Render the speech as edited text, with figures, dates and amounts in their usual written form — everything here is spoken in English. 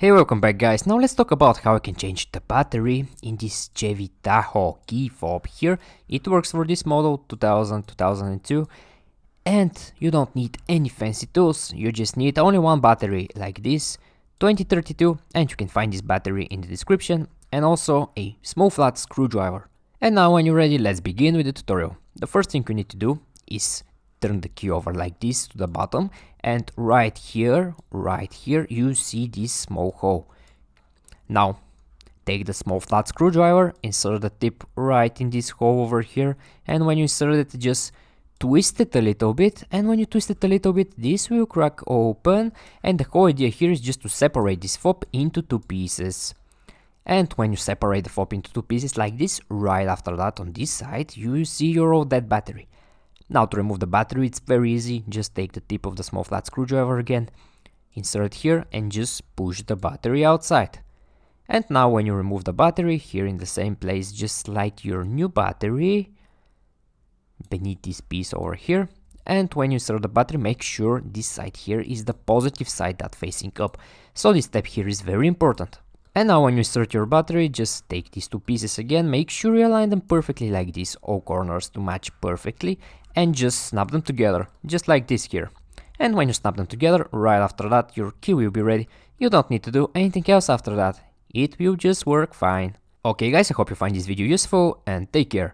Hey, welcome back guys. Now let's talk about how I can change the battery in this Chevy Tahoe key fob here. It works for this model 2000, 2002 and you don't need any fancy tools. You just need only one battery like this 2032 and you can find this battery in the description and also a small flat screwdriver. And now when you're ready, let's begin with the tutorial. The first thing you need to do is turn the key over like this to the bottom, and right here you see this small hole. Now take the small flat screwdriver, insert the tip right in this hole over here, and when you insert it, just twist it a little bit, and when you twist it a little bit, this will crack open, and the whole idea here is just to separate this fob into two pieces. And when you separate the fob into two pieces like this, right after that on this side you will see your old dead battery. Now to remove the battery, it's very easy. Just take the tip of the small flat screwdriver again, insert here and just push the battery outside. And now when you remove the battery, here in the same place, just slide your new battery beneath this piece over here. And when you insert the battery, make sure this side here is the positive side that facing up. So this step here is very important. And now when you insert your battery, just take these two pieces again, make sure you align them perfectly like this, all corners to match perfectly, and just snap them together, just like this here. And when you snap them together, right after that your key will be ready. You don't need to do anything else after that, it will just work fine. Okay guys, I hope you find this video useful and take care.